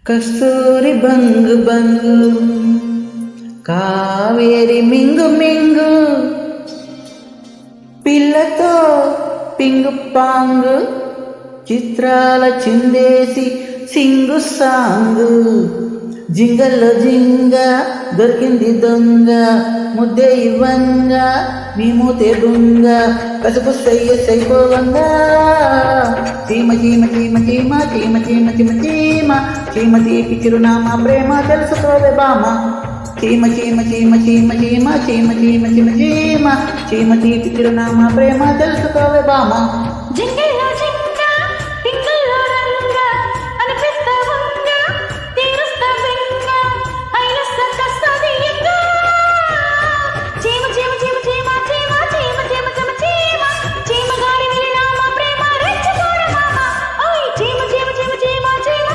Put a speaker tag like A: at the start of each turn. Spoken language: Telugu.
A: కస్తూరి బంగు బంగు కావేరి మింగు మింగు పిల్లతో పింగు పాంగు చిత్రాల చిందేసి సింగు సాంగు జింగల్లో జింగ దొరికింది దొంగ ముద్దే ఇవ్వంగా మీ మూతే దొంగ కసుపు సైపోవంగా చీమ చీమ చీమ చీమ చీమ చీమ చీమ చీమ చీమ తీపి చిరునామా ప్రేమ తెలుసుకోవే బామ చీమ చీమ చీమ చీమ చీమ చీమ చీమ చీమ చీమ చీమ తీపి చిరునామా ప్రేమ తెలుసుకోవే బామ
B: జింగిల్లో